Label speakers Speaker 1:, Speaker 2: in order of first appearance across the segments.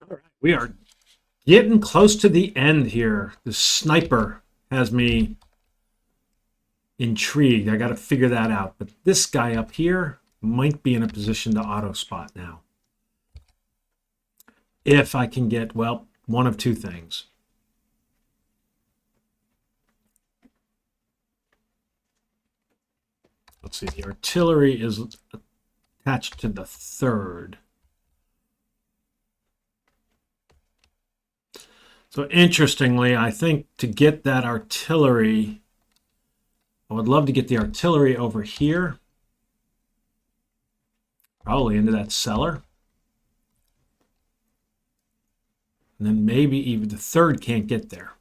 Speaker 1: All right. We are getting close to the end here. The sniper has me intrigued. I got to figure that out. But this guy up here might be in a position to auto spot now. If I can get, well, one of two things. Let's see, the artillery is attached to the third. So interestingly, I think to get that artillery, I would love to get the artillery over here. Probably into that cellar. And then maybe even the third can't get there.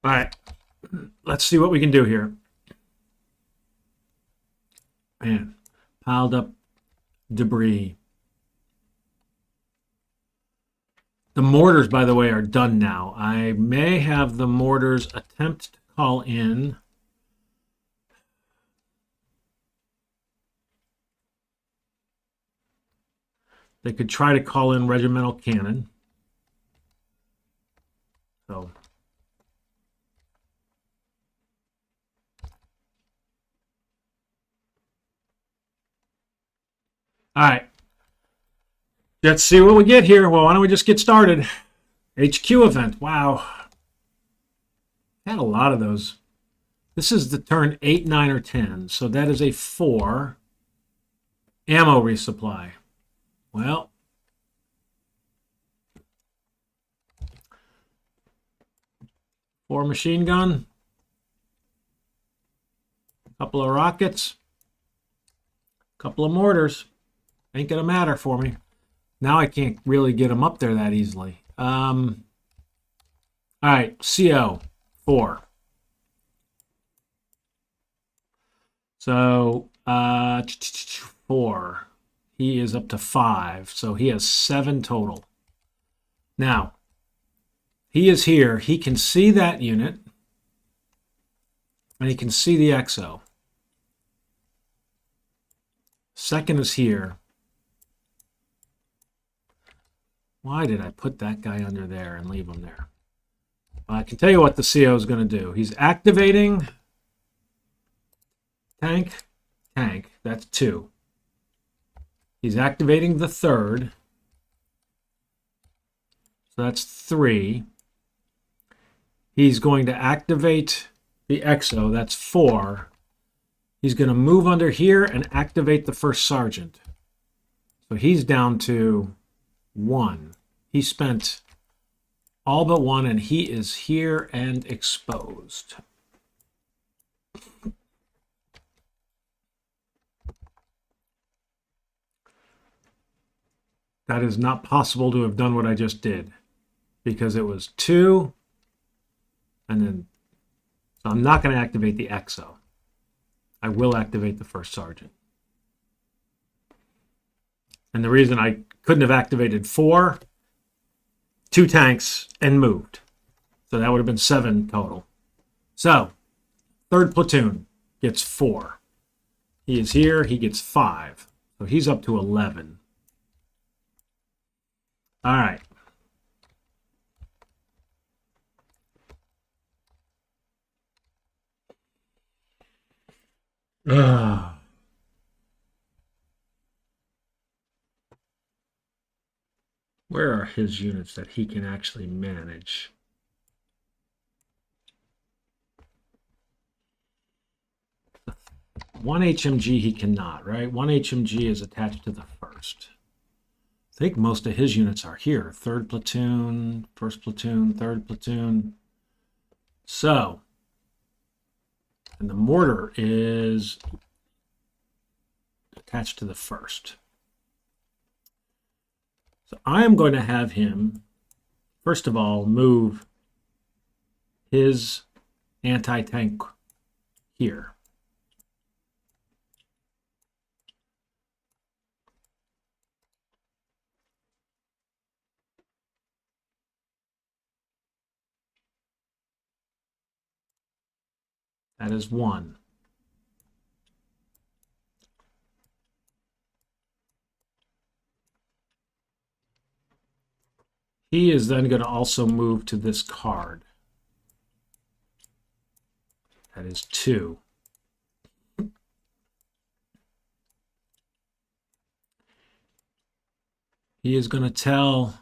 Speaker 1: All right, let's see what we can do here. Man, piled up debris. The mortars, by the way, are done now. I may have the mortars attempt to call in. They could try to call in regimental cannon. So, all right. Let's see what we get here. Well, why don't we just get started? HQ event. Wow. Had a lot of those. This is the turn 8, 9, or 10. So that is a 4. Ammo resupply. Well, four machine gun. Couple of rockets. Couple of mortars. Ain't gonna matter for me. Now I can't really get them up there that easily. All right, CO 4. So 4. He is up to 5, so he has 7 total. Now, he is here. He can see that unit, and he can see the XO. Second is here. Why did I put that guy under there and leave him there? I can tell you what the CO is going to do. He's activating tank. That's 2. He's activating the third. So that's 3. He's going to activate the XO. That's 4. He's going to move under here and activate the first sergeant. So he's down to 1. He spent all but 1, and he is here and exposed. That is not possible to have done what I just did, because it was 2, and then, so I'm not going to activate the XO. I will activate the first sergeant. And the reason I couldn't have activated 4, 2 tanks, and moved. So that would have been 7 total. So, third platoon gets 4. He is here, he gets 5. So he's up to 11. All right. Ugh. Where are his units that he can actually manage? One HMG he cannot, right? One HMG is attached to the first. I think most of his units are here. Third platoon, first platoon, third platoon. So, and the mortar is attached to the first. So I am going to have him, first of all, move his anti-tank here. That is 1. He is then going to also move to this card. That is 2. He is going to tell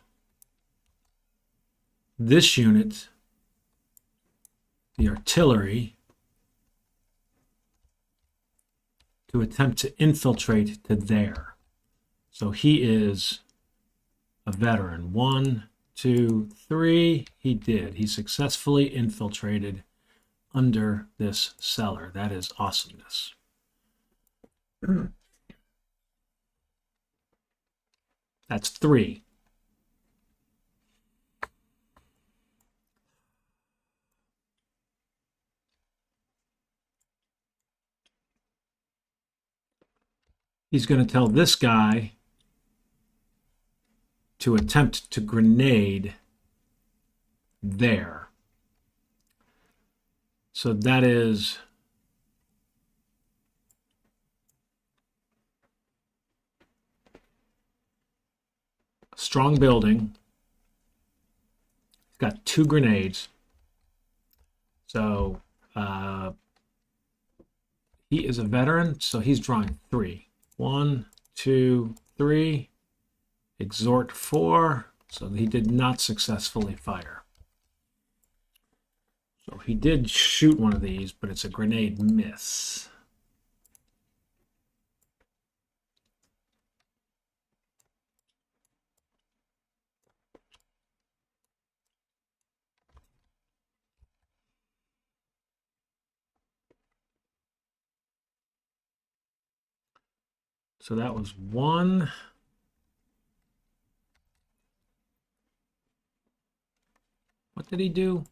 Speaker 1: this unit, the artillery, to attempt to infiltrate to there. So he is a veteran. 1, 2, 3. He did. He successfully infiltrated under this cellar. That is awesomeness. That's 3. He's going to tell this guy to attempt to grenade there. So that is a strong building. It's got 2 grenades. So he is a veteran, so he's drawing 3. 1, 2, 3. Exhort 4. So he did not successfully fire. So he did shoot one of these, but it's a grenade miss. So that was 1. What did he do?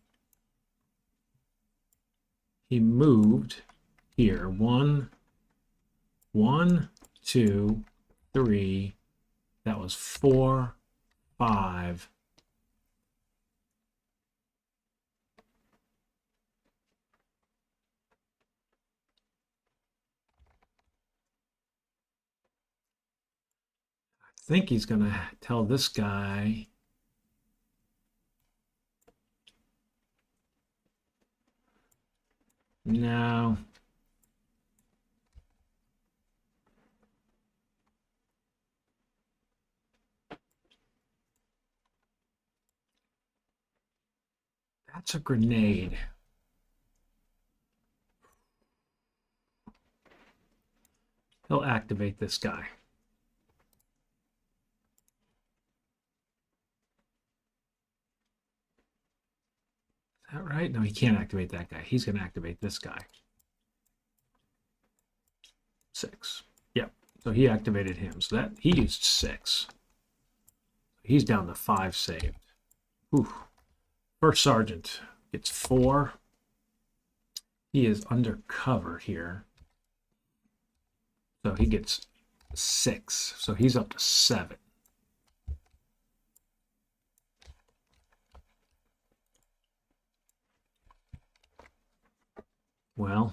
Speaker 1: He moved here. 1, 1, 2, 3. That was 4, 5. I think he's going to tell this guy. No. That's a grenade. He'll activate this guy. Is that right? No, he can't activate that guy. He's going to activate this guy. 6. Yep. So he activated him. So that he used 6. He's down to 5 saved. Whew. First sergeant gets 4. He is under cover here. So he gets 6. So he's up to 7. Well,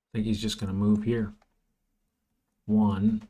Speaker 1: I think he's just going to move here. 1.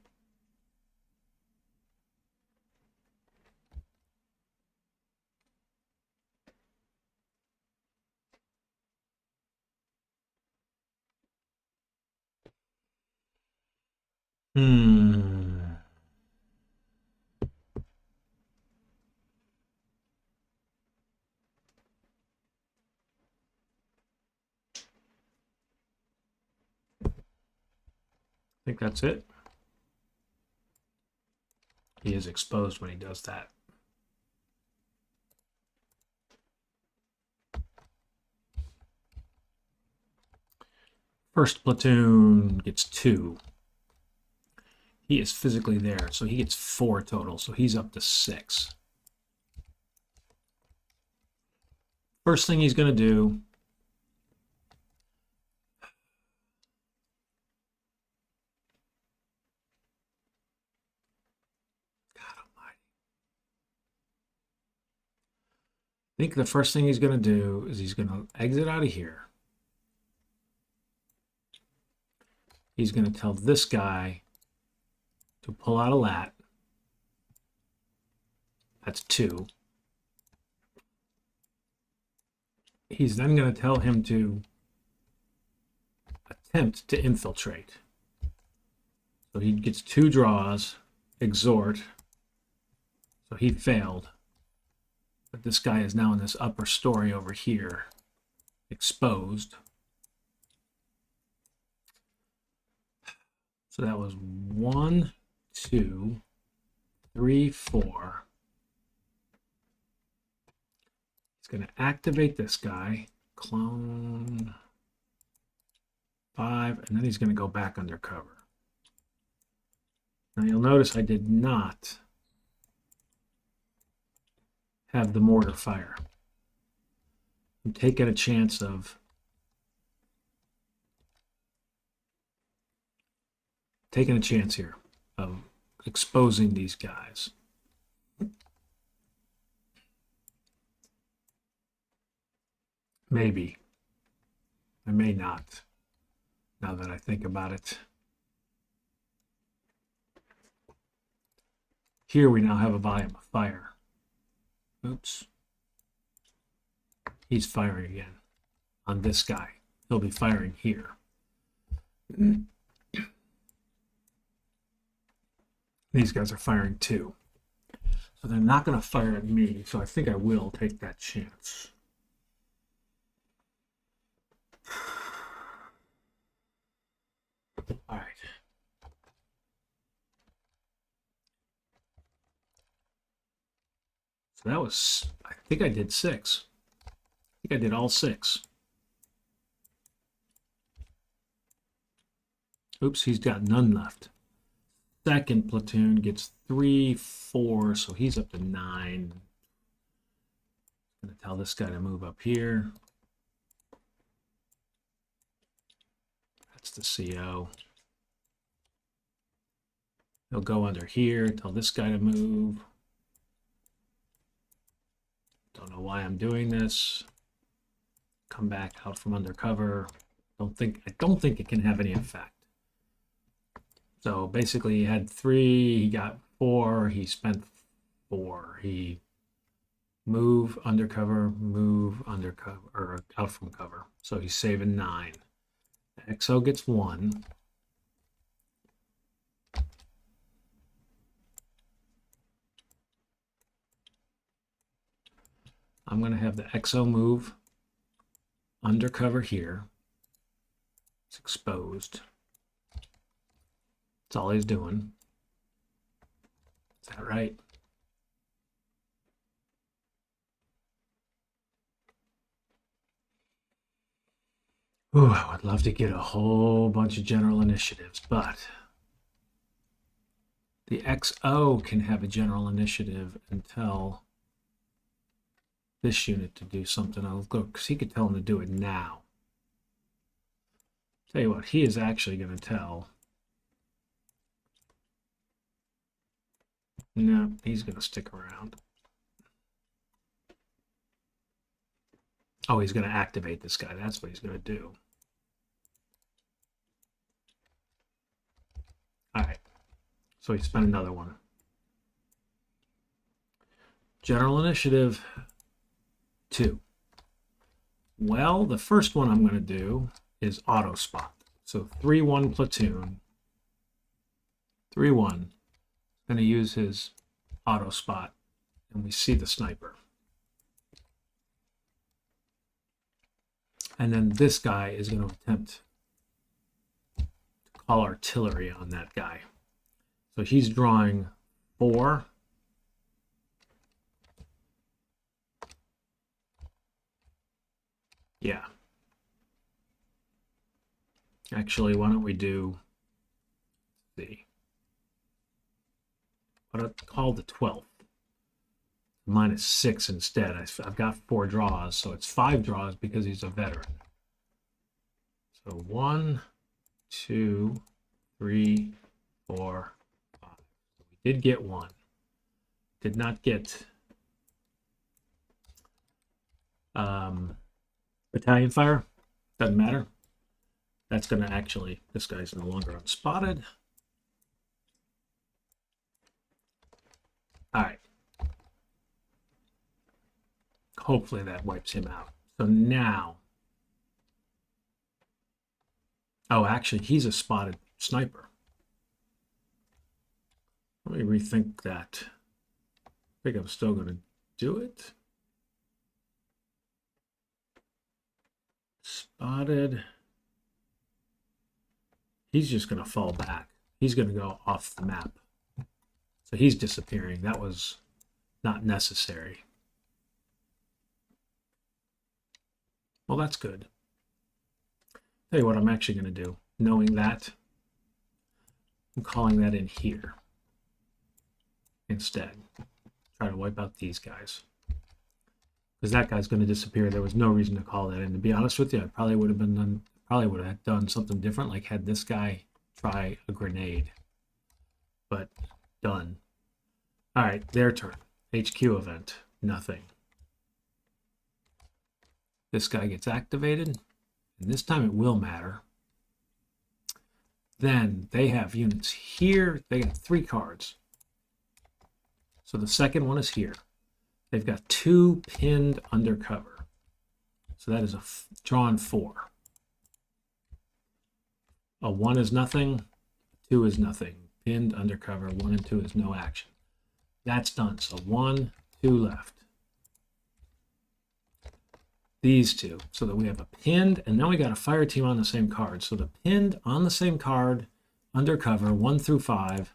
Speaker 1: I think that's it. He is exposed when he does that. First platoon gets 2. He is physically there, so he gets 4 total, so he's up to 6. First thing he's going to do I think the first thing he's going to do is he's going to exit out of here. he's going to tell this guy to pull out a lat. That's 2. He's then going to tell him to attempt to infiltrate. So he gets 2 draws, exhort. So he failed. But this guy is now in this upper story over here, exposed. So that was 1, 2, 3, 4. He's going to activate this guy, clone 5, and then he's going to go back undercover. Now you'll notice I did not have the mortar fire. I'm taking a chance of here of exposing these guys. Maybe. I may not, now that I think about it. Here we now have a volume of fire. Oops. He's firing again on this guy. He'll be firing here. These guys are firing too. So they're not going to fire at me, so I think I will take that chance. All right. So that was, I think I did 6. I think I did all 6. Oops, he's got none left. Second platoon gets 3, 4, so he's up to 9. I'm going to tell this guy to move up here. That's the CO. He'll go under here, tell this guy to move. Don't know why I'm doing this. Come back out from undercover. I don't think it can have any effect. So basically he had 3, he got 4, he spent 4. He move undercover, or out from cover. So he's saving 9. The XO gets 1. I'm going to have the XO move undercover here. It's exposed. That's all he's doing. Is that right? Ooh, I would love to get a whole bunch of general initiatives, but the XO can have a general initiative and tell this unit to do something. I'll go because he could tell him to do it now. Tell you what, he is actually going to tell. No, he's going to stick around. Oh, he's going to activate this guy. That's what he's going to do. All right. So he spent another one. General initiative 2. Well, the first one I'm going to do is auto spot. So 3-1 platoon. 3-1. Going to use his auto spot, and we see the sniper. And then this guy is going to attempt to call artillery on that guy. So he's drawing 4. Yeah. Actually, why don't we do the what I call the 12th. -6 instead. I've got 4 draws, so it's 5 draws because he's a veteran. So 1, 2, 3, 4, 5. We did get 1. Did not get battalion fire. Doesn't matter. That's going to actually, this guy's no longer unspotted. All right. Hopefully that wipes him out. So now, oh, actually, he's a spotted sniper. Let me rethink that. I think I'm still going to do it. Spotted. He's just going to fall back. He's going to go off the map. So he's disappearing. That was not necessary. Well, that's good. Tell you what I'm actually going to do. Knowing that, I'm calling that in here instead. Try to wipe out these guys. Because that guy's going to disappear. There was no reason to call that in. To be honest with you, I probably would have done something different, like had this guy try a grenade. But done. All right, their turn. HQ event. Nothing. This guy gets activated, and this time it will matter. Then they have units here. They got 3 cards. So the second one is here. They've got 2 pinned undercover. So that is a drawn 4. A 1 is nothing. 2 is nothing. Pinned undercover. 1 and 2 is no action. That's done. So 1, 2 left. These 2, so that we have a pinned, and then we got a fire team on the same card. So the pinned on the same card, undercover, 1 through 5.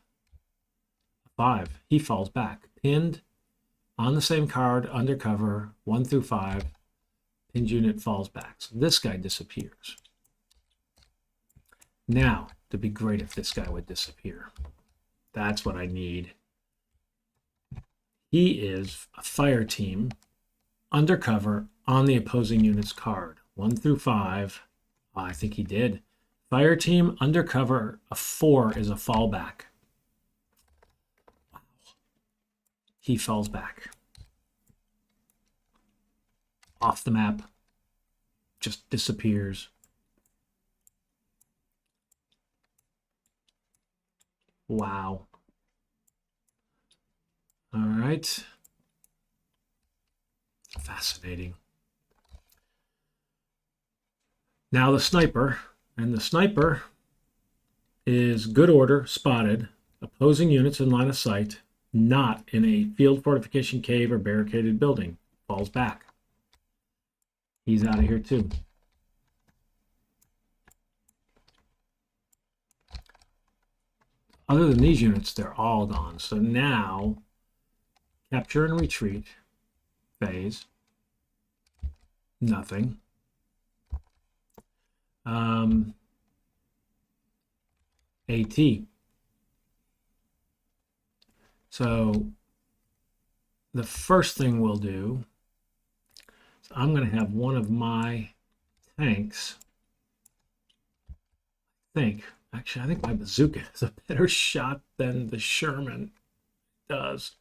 Speaker 1: 5, he falls back. Pinned on the same card, undercover, 1 through 5. Pinned unit falls back. So this guy disappears. Now, it'd be great if this guy would disappear. That's what I need. He is a fire team, undercover, on the opposing unit's card. 1 through 5. I think he did. Fire team, undercover, a 4 is a fallback. Wow. He falls back. Off the map. Just disappears. Wow. All right. Fascinating. Now the sniper, and the sniper is good order, spotted, opposing units in line of sight, not in a field fortification cave or barricaded building. Falls back. He's out of here too. Other than these units, they're all gone. So now, capture and retreat phase. Nothing. AT. So the first thing we'll do is I'm going to have one of my tanks. Actually, I think my bazooka has a better shot than the Sherman does.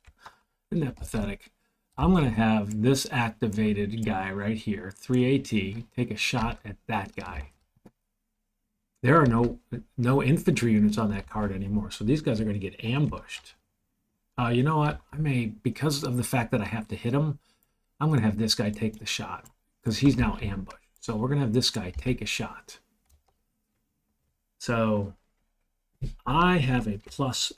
Speaker 1: Isn't that pathetic? I'm going to have this activated guy right here, 3AT, take a shot at that guy. There are no infantry units on that card anymore, so these guys are going to get ambushed. You know what? I may, because of the fact that I have to hit him, I'm going to have this guy take the shot because he's now ambushed. So we're going to have this guy take a shot. So I have a plus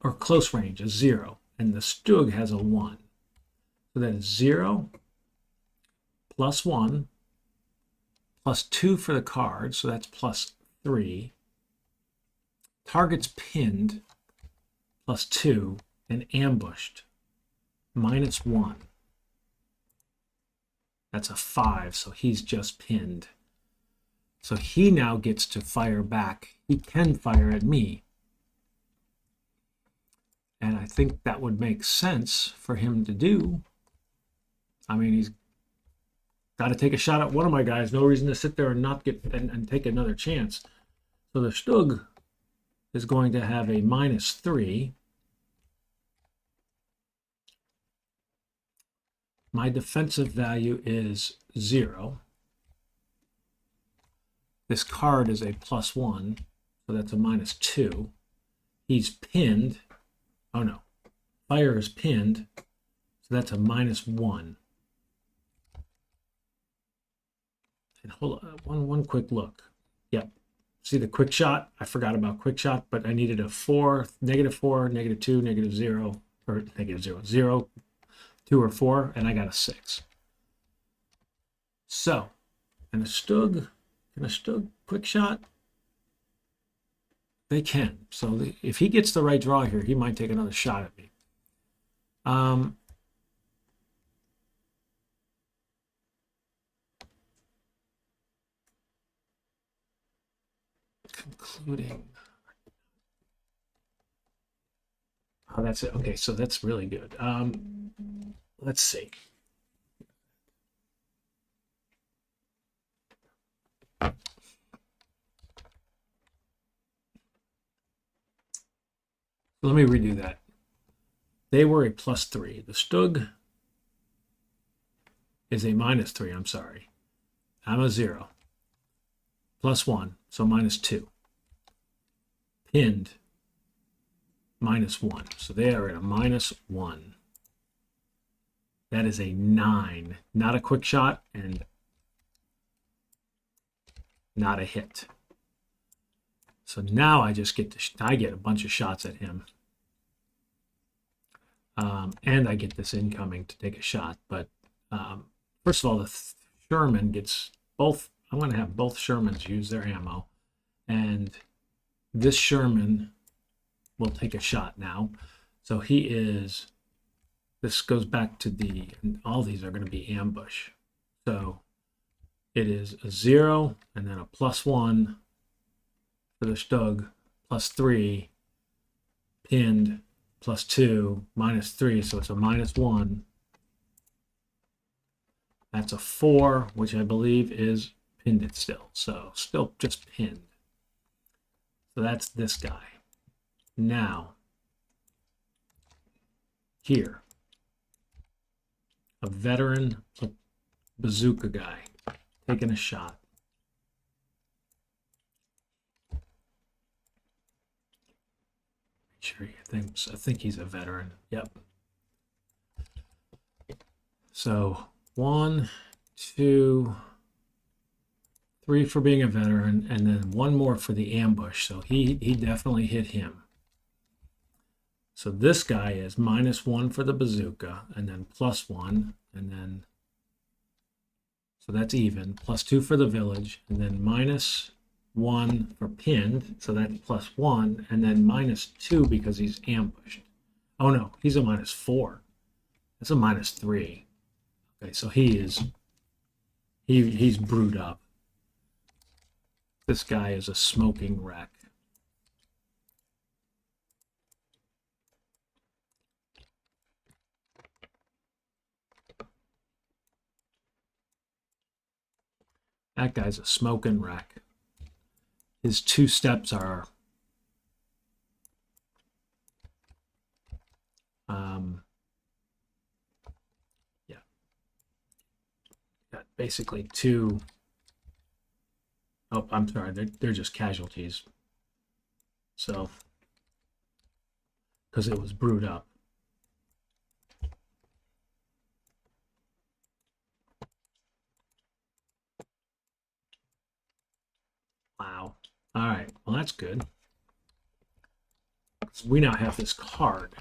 Speaker 1: or close range, a 0, and the Stug has a 1. So that is 0 plus 1 plus 2 for the card, so that's plus 3. Target's pinned, plus 2, and ambushed, minus 1. That's a 5, so he's just pinned. So he now gets to fire back. He can fire at me. And I think that would make sense for him to do. I mean, he's got to take a shot at one of my guys. No reason to sit there and not get and take another chance. So the Stug is going to have a minus 3. My defensive value is 0. This card is a +1, so that's a -2. He's pinned. Oh no, fire is pinned, so that's a -1. And hold on, one quick look. Yep. See the quick shot? I forgot about quick shot, but I needed a 4, -4, -2, -0, or -0, 0, 2, or 4, and I got a 6. So, and a Stug, can a Stug quick shot? They can. So if he gets the right draw here, he might take another shot at me. Concluding. Oh, that's it. Okay, so that's really good. Let's see. Let me redo that. They were a +3. The Stug is a -3. I'm sorry. I'm a 0. +1, so -2. Pinned, -1. So they are at a -1. That is a 9. Not a quick shot and not a hit. So now I just get I get a bunch of shots at him. And I get this incoming to take a shot. But first of all, the Sherman gets both. I'm going to have both Shermans use their ammo. And this Sherman will take a shot now. So he is, this goes back to all these are going to be ambush. So it is a 0 and then a +1 for the Stug, +3, pinned, +2, -3, so it's a -1. That's a 4, which I believe is pinned it still. So still just pinned. So that's this guy. Now, here, a veteran bazooka guy taking a shot. Sure, I think he's a veteran. Yep. So 1, 2, 3 for being a veteran, and then 1 more for the ambush. So he definitely hit him. So this guy is -1 for the bazooka, and then +1, and then so that's even. +2 for the village, and then -1 for pinned, so that's +1, and then -2 because he's ambushed. Oh no, he's a -4. That's a -3. Okay, so he's brewed up. This guy is a smoking wreck. That guy's a smoking wreck. His 2 steps are yeah. Got basically 2. Oh, I'm sorry, they're just casualties. So, because it was brewed up. Wow. All right. Well, that's good. So we now have this card.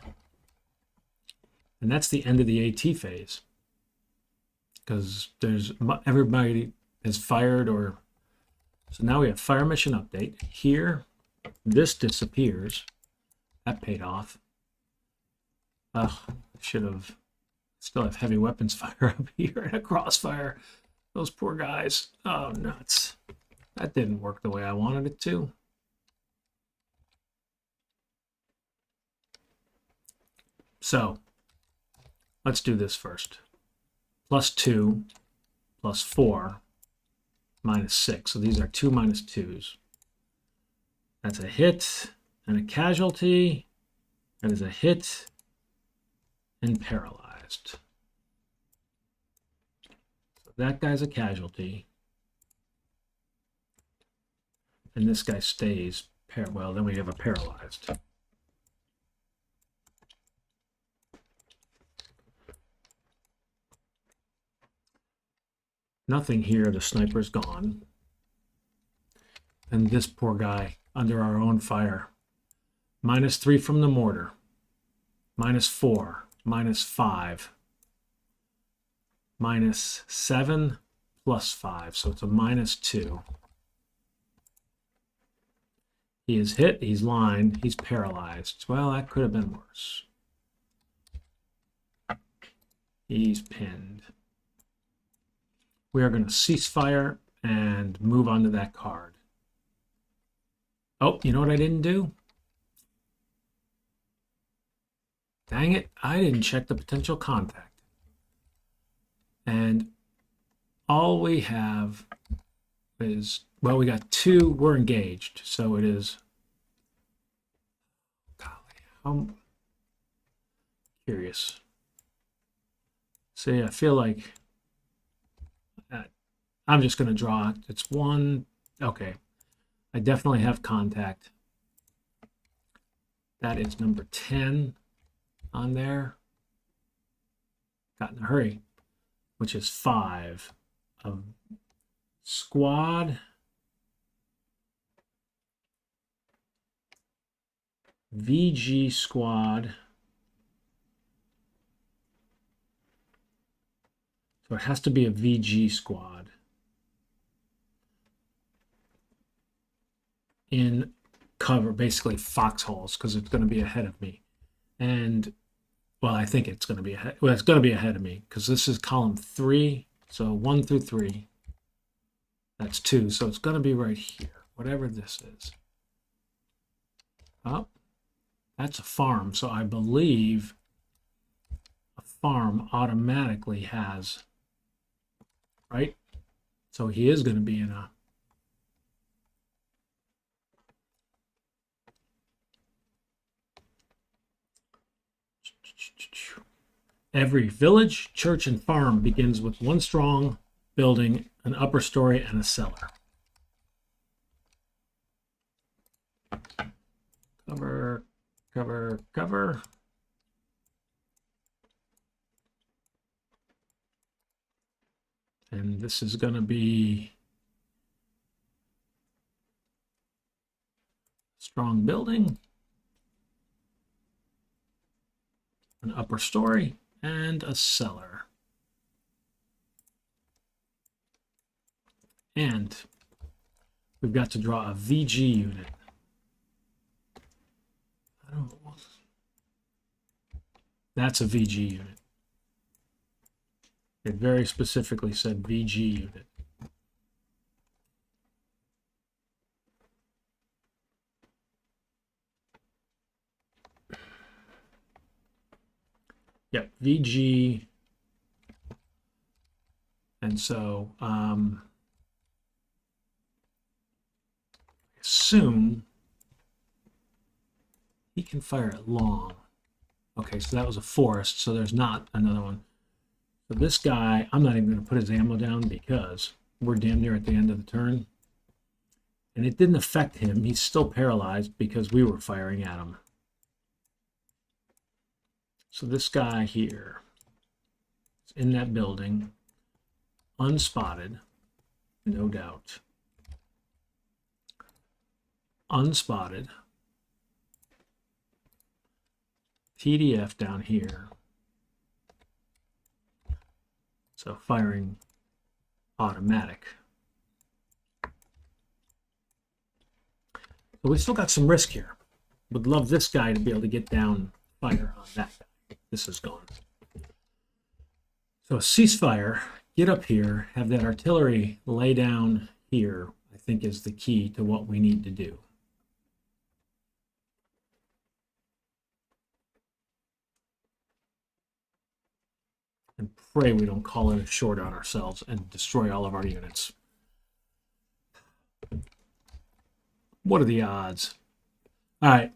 Speaker 1: And that's the end of the AT phase. Because everybody has fired or... So now we have fire mission update. Here, this disappears. That paid off. Should have... Still have heavy weapons fire up here and a crossfire. Those poor guys. Oh, nuts. That didn't work the way I wanted it to. So, let's do this first. +2, +4, -6. So these are 2 -2s. That's a hit and a casualty. That is a hit and paralyzed. So that guy's a casualty. And this guy stays. Well, then we have a paralyzed. Nothing here. The sniper's gone. And this poor guy under our own fire. -3 from the mortar. -4. -5. -7 +5. So it's a -2. He is hit. He's lined. He's paralyzed. Well, that could have been worse. He's pinned. We are going to cease fire and move on to that card. Oh, you know what I didn't do? Dang it, I didn't check the potential contact. And all we have is, well, we got 2, we're engaged. So it is, golly, I'm curious. See, I feel like I'm just going to draw. It's 1. Okay. I definitely have contact. That is number 10 on there. Got in a hurry, which is 5 of squad. VG squad. So it has to be a VG squad. In cover, basically foxholes, because it's going to be ahead of me. And, well, I think it's going to be ahead. Well, it's going to be ahead of me, because this is column 3. So 1 through 3. That's 2. So it's going to be right here, whatever this is. Oh, that's a farm. So I believe a farm automatically has, right? So he is going to be in a, every village, church, and farm begins with 1 strong building, an upper story, and a cellar. Cover, cover, cover. And this is going to be strong building, an upper story, and a cellar. And we've got to draw a VG unit. I don't know. That's a VG unit. It very specifically said VG unit. Yep, VG. And so I assume he can fire it long. Okay, so that was a forest, so there's not another one. So this guy, I'm not even going to put his ammo down because we're damn near at the end of the turn. And it didn't affect him. He's still paralyzed because we were firing at him. So this guy here is in that building, unspotted, no doubt. Unspotted. TDF down here. So firing automatic. But we still got some risk here. Would love this guy to be able to get down fire on that guy. This is gone. So ceasefire, get up here, have that artillery lay down here, I think is the key to what we need to do. And pray we don't call it a short on ourselves and destroy all of our units. What are the odds? All right.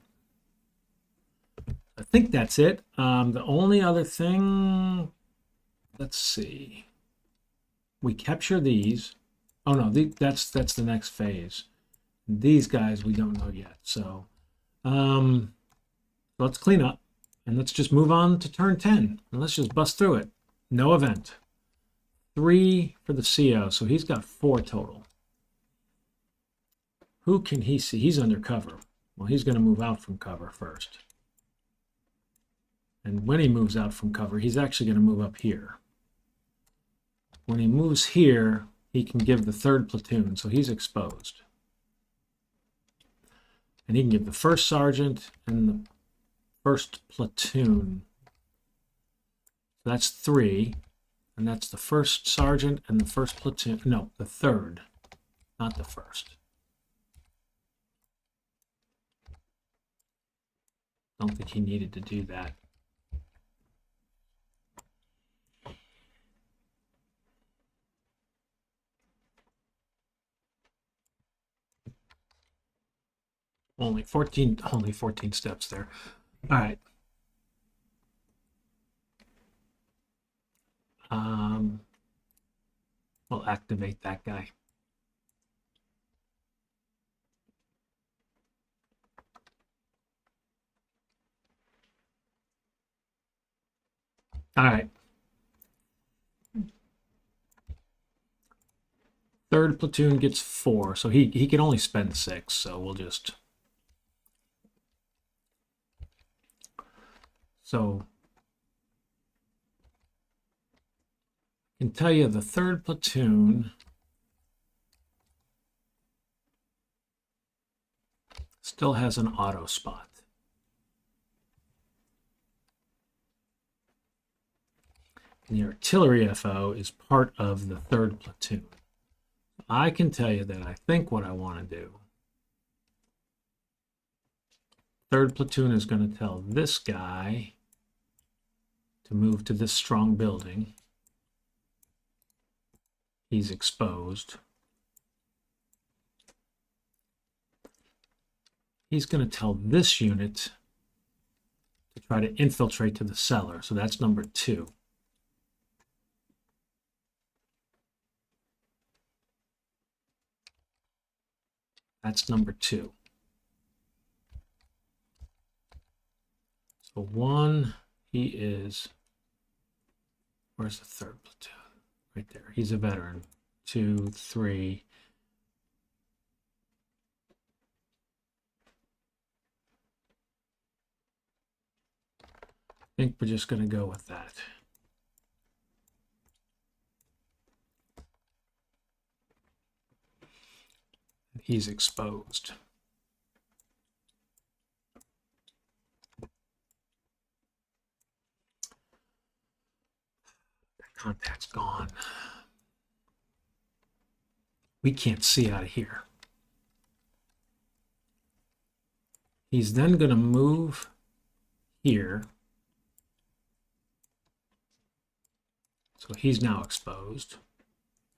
Speaker 1: I think that's it. The only other thing, let's see. We capture these. Oh no, that's the next phase. These guys we don't know yet. So let's clean up and let's just move on to turn 10. And let's just bust through it. No event. 3 for the CO, so he's got 4 total. Who can he see? He's under cover. Well, he's going to move out from cover first. And when he moves out from cover, he's actually going to move up here. When he moves here, he can give the 3rd platoon, so he's exposed. And he can give the 1st sergeant and the 1st platoon. So that's 3. And that's the 1st sergeant and the 1st platoon. No, the 3rd, not the 1st. Don't think he needed to do that. Only 14 steps there. All right. We'll activate that guy. All right. 3rd platoon gets 4, so he can only spend 6, so we'll just... So I can tell you the 3rd platoon still has an auto spot. And the artillery FO is part of the 3rd platoon. I can tell you that I think what I want to do, 3rd platoon is going to tell this guy to move to this strong building. He's exposed. He's going to tell this unit to try to infiltrate to the cellar. So that's number 2. That's number 2. So 1, he is, where's the 3rd platoon? Right there. He's a veteran. 2, 3. I think we're just going to go with that. He's exposed. That contact's gone. We can't see out of here. He's then going to move here. So he's now exposed.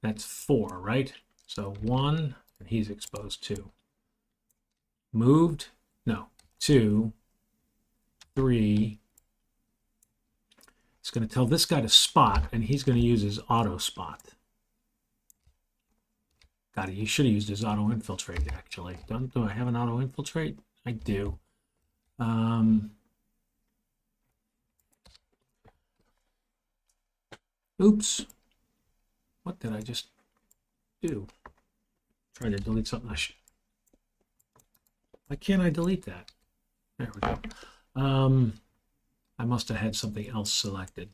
Speaker 1: That's 4, right? So 1, and he's exposed 2. Moved? No. 2, 3. It's going to tell this guy to spot, and he's going to use his auto spot. Got it. He should have used his auto infiltrate, actually. Do I have an auto infiltrate? I do. Oops. What did I just do? Try to delete something I should. Why can't I delete that? There we go. I must have had something else selected.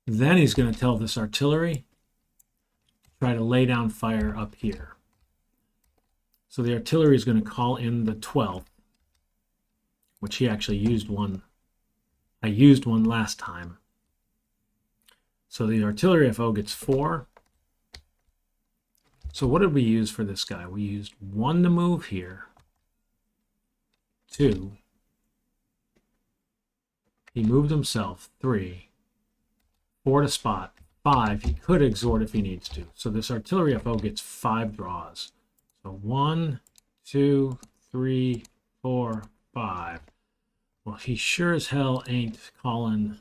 Speaker 1: Then he's going to tell this artillery, try to lay down fire up here. So the artillery is going to call in the 12th, which he actually used one. I used one last time. So the artillery FO gets 4. So what did we use for this guy? We used 1 to move here. 2. He moved himself. 3. 4 to spot. 5. He could exhort if he needs to. So this artillery FO gets 5 draws. So 1, 2, 3, 4, 5. Well, he sure as hell ain't calling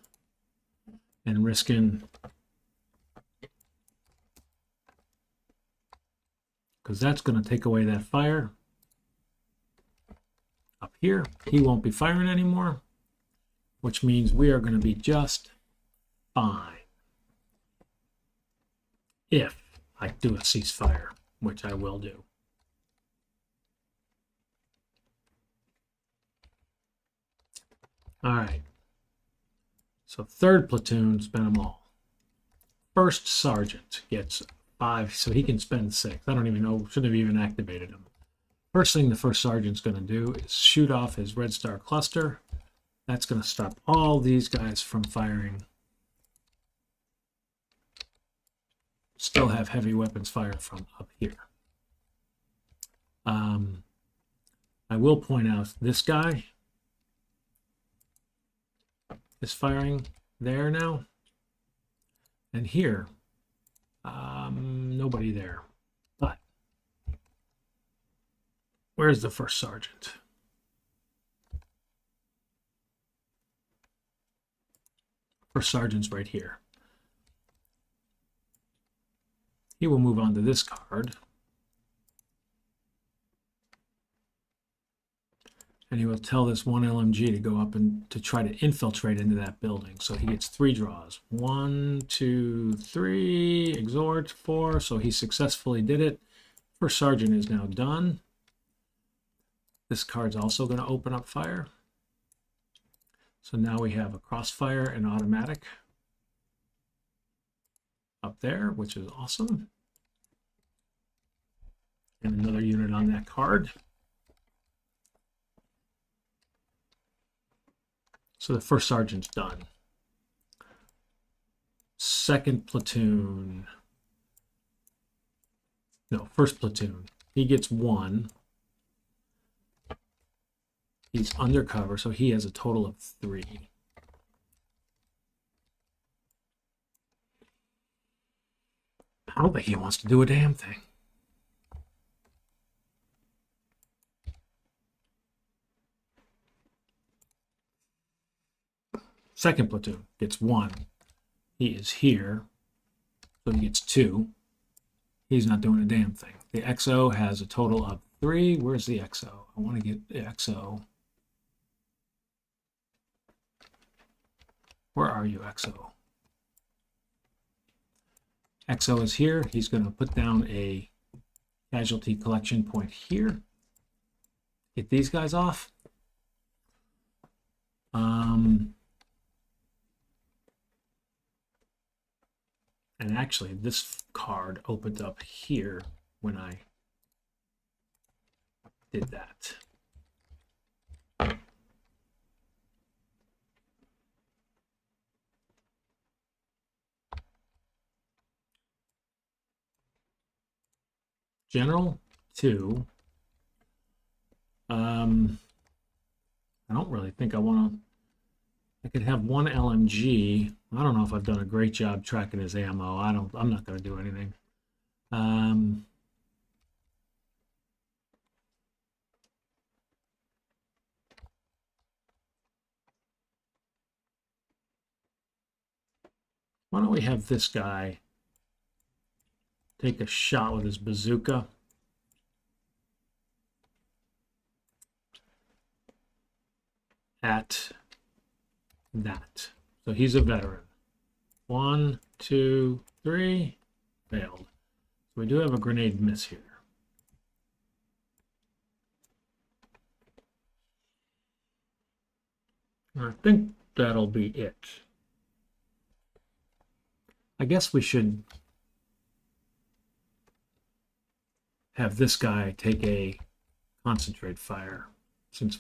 Speaker 1: and risking, because that's going to take away that fire. up here. He won't be firing anymore, which means we are going to be just fine if I do a ceasefire, which I will do. All right. So third platoon, spend them all. First sergeant gets 5, so he can spend 6. I don't even know, should have even activated him. First thing the first sergeant's going to do is shoot off his red star cluster. That's going to stop all these guys from firing. Still have heavy weapons fire from up here. I will point out this guy is firing there now. And here, nobody there. But where's the first sergeant? First sergeant's right here. He will move on to this card. And he will tell this one LMG to go up and to try to infiltrate into that building. So he gets 3 draws. 1, 2, 3, exhort, 4. So he successfully did it. First sergeant is now done. This card's also going to open up fire. So now we have a crossfire and automatic up there, which is awesome. And another unit on that card. So the first sergeant's done. Second platoon. No, first platoon. He gets 1. He's undercover, so he has a total of 3. I don't think he wants to do a damn thing. Second platoon gets 1. He is here, so he gets 2. He's not doing a damn thing. The XO has a total of 3. Where's the XO? I want to get the XO. Where are you, XO? XO is here. He's going to put down a casualty collection point here. Get these guys off. And actually, this card opened up here when I did that. General 2. I don't really think I want to. I could have 1 LMG. I don't know if I've done a great job tracking his ammo. I'm not going to do anything. Why don't we have this guy take a shot with his bazooka? At that. So he's a veteran. 1, 2, 3. Failed. So we do have a grenade miss here. I think that'll be it. I guess we should have this guy take a concentrate fire since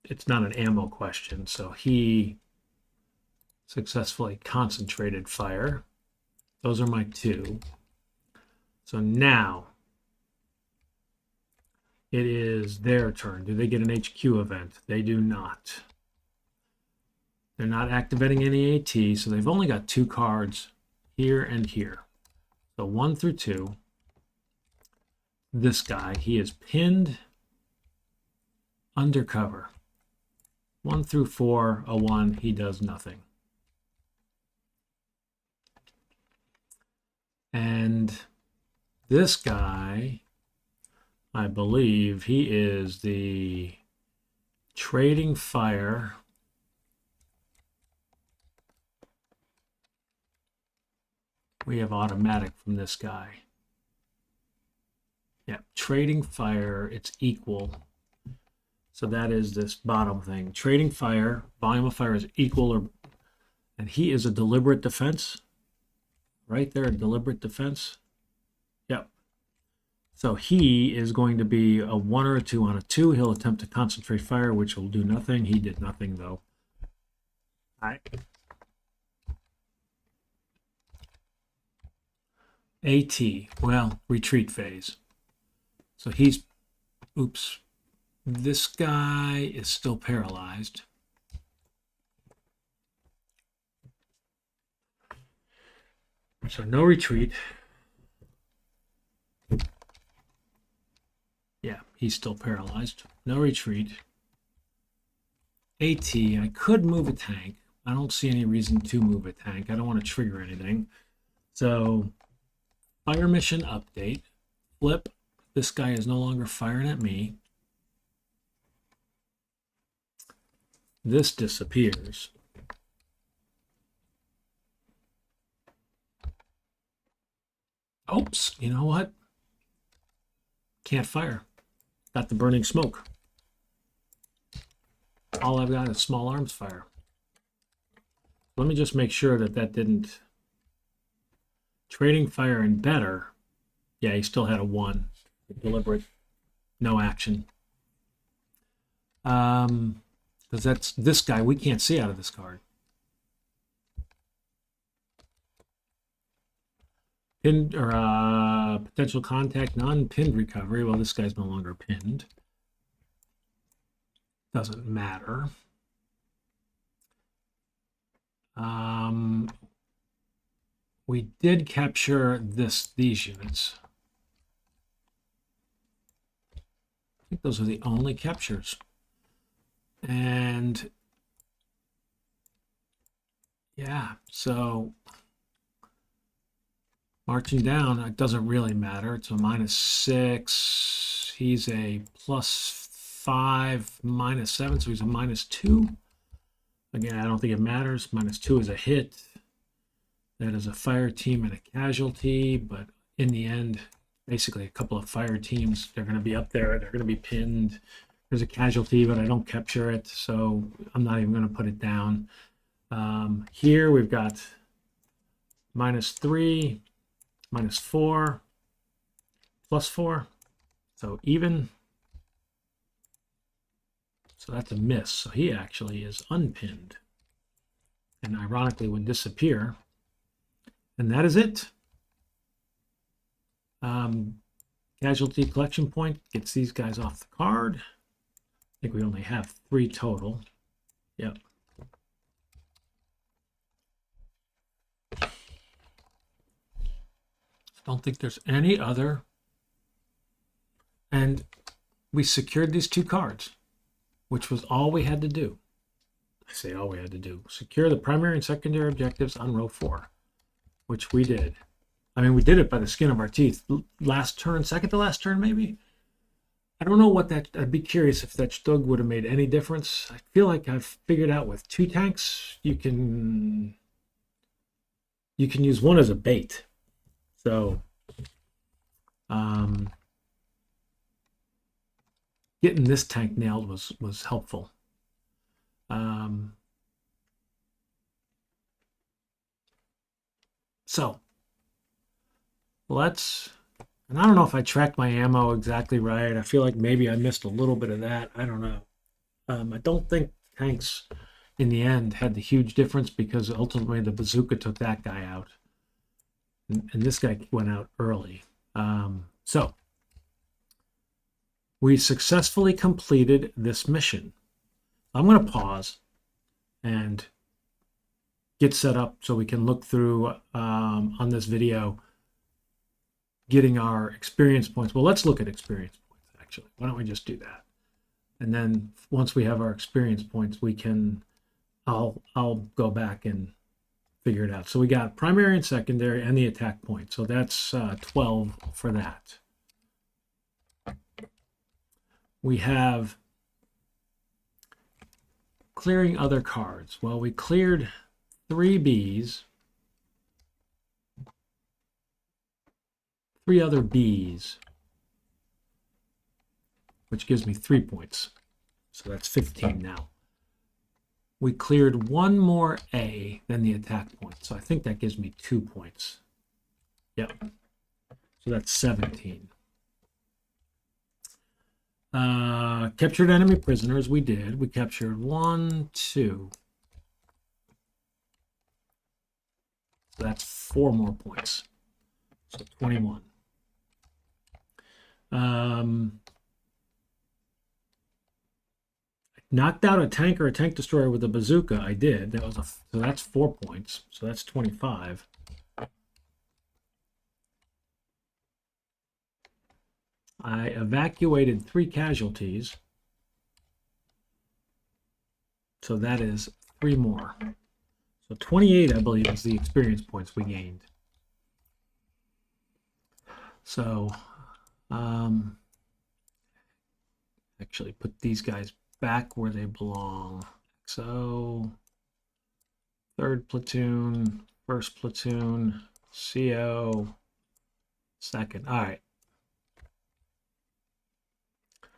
Speaker 1: it's not an ammo question, so he successfully concentrated fire. Those are my 2. So now it is their turn. Do they get an HQ event? They do not. They're not activating any AT, so they've only got 2 cards here and here. So 1 through 2. This guy, he is pinned undercover. 1 through 4, a 1, he does nothing. And this guy I believe he is the trading fire. We have automatic from this guy. Yeah, trading fire, it's equal. So that is this bottom thing. Trading fire, volume of fire is equal, or, and he is a deliberate defense. Right there, a deliberate defense. Yep. So he is going to be a 1 or a 2 on a 2. He'll attempt to concentrate fire, which will do nothing. He did nothing, though. All right. AT, well, retreat phase. So he's, oops, this guy is still paralyzed. So no retreat. Yeah, he's still paralyzed. No retreat. AT, I could move a tank. I don't see any reason to move a tank. I don't want to trigger anything. So fire mission update. Flip. This guy is no longer firing at me. This disappears. Oops, you know what? Can't fire. Got the burning smoke. All I've got is small arms fire. Let me just make sure that that didn't. Trading fire and better. Yeah, he still had a 1. Deliberate. No action. Because that's this guy we can't see out of this card. Pinned or potential contact, non-pinned recovery. Well, this guy's no longer pinned. Doesn't matter. We did capture these units. I think those are the only captures. And yeah, so marching down, it doesn't really matter. It's a -6. He's a +5, -7, so he's a -2. Again, I don't think it matters. -2 is a hit. That is a fire team and a casualty, but in the end, basically a couple of fire teams, they're going to be up there. They're going to be pinned. There's a casualty, but I don't capture it, so I'm not even going to put it down. Here we've got -3, -4, +4, so even. So that's a miss. So he actually is unpinned and ironically would disappear. And that is it. Casualty collection point gets these guys off the card. I think we only have 3 total. Yep. Don't think there's any other. And we secured these 2 cards, which was all we had to do. I say all we had to do. Secure the primary and secondary objectives on row 4, which we did. I mean, we did it by the skin of our teeth. Last turn, second to last turn, maybe? I don't know what that, I'd be curious if that Stug would have made any difference. I feel like I've figured out with 2 tanks, you can use 1 as a bait. So, getting this tank nailed was helpful. So let's, and I don't know if I tracked my ammo exactly right. I feel like maybe I missed a little bit of that. I don't know. I don't think tanks in the end had the huge difference because ultimately the bazooka took that guy out. And this guy went out early. So we successfully completed this mission. I'm going to pause and get set up so we can look through on this video getting our experience points. Well, let's look at experience points, actually. Why don't we just do that? And then once we have our experience points, we can, I'll go back and figure it out. So we got primary and secondary and the attack point. So that's 12 for that. We have clearing other cards. Well, we cleared 3 Bs, 3 other Bs, which gives me 3 points. So that's 15 now. We cleared 1 more A than the attack point. So I think that gives me 2 points. Yep. So that's 17. Captured enemy prisoners, we did. We captured 1, 2. So that's 4 more points. So 21. Knocked out a tank or a tank destroyer with a bazooka. I did. That was so that's 4 points. So that's 25. I evacuated 3 casualties. So that is 3 more. So 28, I believe, is the experience points we gained. So, actually put these guys back where they belong. So, 3rd platoon, 1st platoon, CO, 2nd. All right.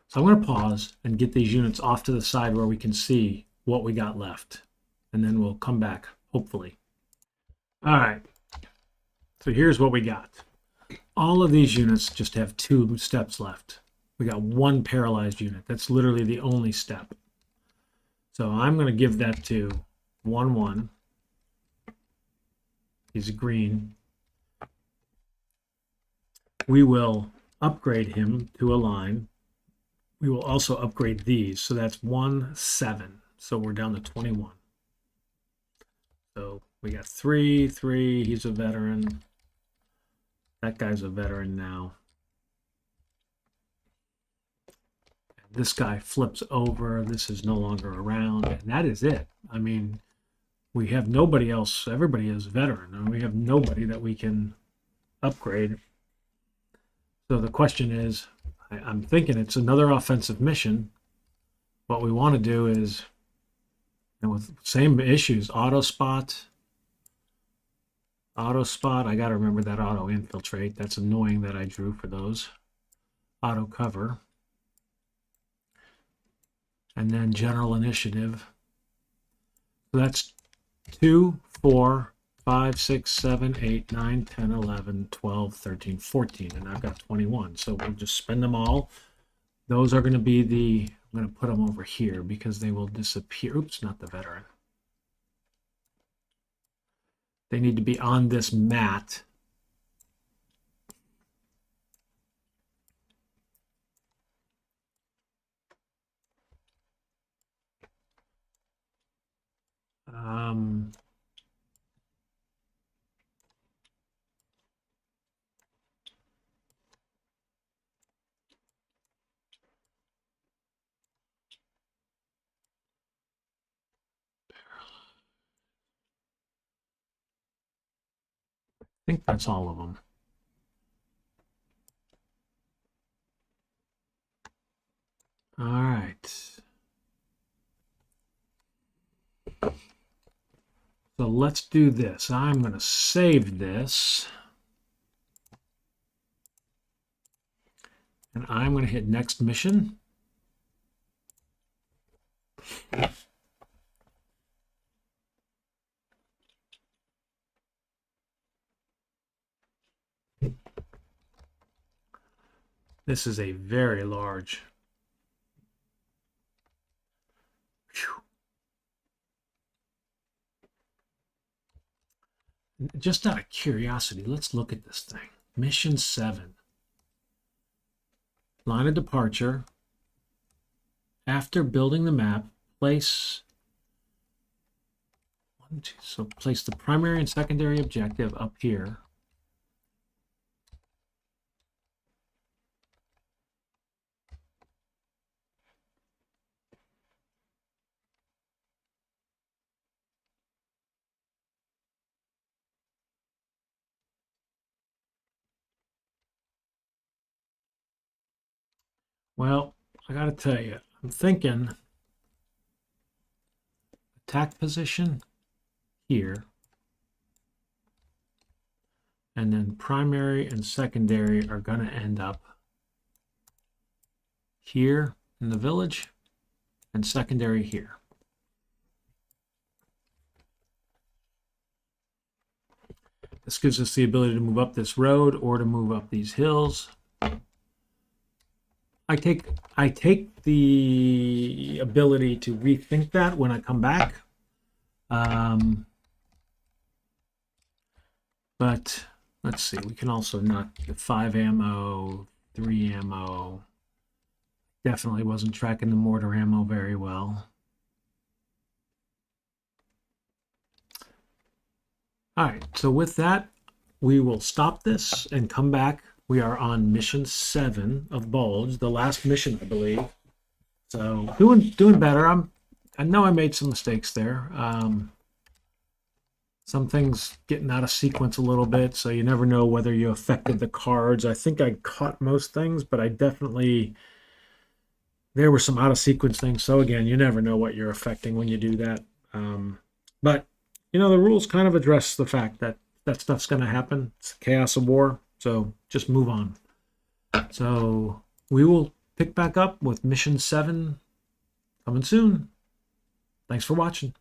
Speaker 1: So I'm going to pause and get these units off to the side where we can see what we got left. And then we'll come back, hopefully. All right. So here's what we got. All of these units just have 2 steps left. We got 1 paralyzed unit. That's literally the only step. So I'm going to give that to 1-1. He's green. We will upgrade him to a line. We will also upgrade these. So that's 1-7. So we're down to 21. So we got 3, 3. He's a veteran. That guy's a veteran now. This guy flips over. This is no longer around. And that is it. I mean, we have nobody else. Everybody is veteran. And we have nobody that we can upgrade. So the question is, I'm thinking it's another offensive mission. What we want to do is, with same issues, auto spot. I got to remember that auto infiltrate. That's annoying that I drew for those. Auto cover. And then general initiative. So that's 2, 4, 5, 6, 7, 8, 9, 10, 11, 12, 13, 14. And I've got 21. So we'll just spend them all. Those are going to be the, I'm going to put them over here because they will disappear. Oops, not the veteran. They need to be on this mat. I think that's all of them. All right. So let's do this. I'm going to save this. And I'm going to hit next mission. This is a very large. Whew. Just out of curiosity, let's look at this thing. Mission 7. Line of departure. After building the map, place place the primary and secondary objective up here. Well, I gotta tell you, I'm thinking attack position here, and then primary and secondary are gonna end up here in the village, and secondary here. This gives us the ability to move up this road or to move up these hills. I take the ability to rethink that when I come back. But let's see, we can also not get 5 ammo, 3 ammo. Definitely wasn't tracking the mortar ammo very well. All right, so with that, we will stop this and come back. We are on mission 7 of Bulge, the last mission, I believe. So doing better. I know I made some mistakes there. Some things getting out of sequence a little bit, so you never know whether you affected the cards. I think I caught most things, but there were some out of sequence things. So again, you never know what you're affecting when you do that. But the rules kind of address the fact that that stuff's going to happen. It's the chaos of war. So just move on. So we will pick back up with mission 7 coming soon. Thanks for watching.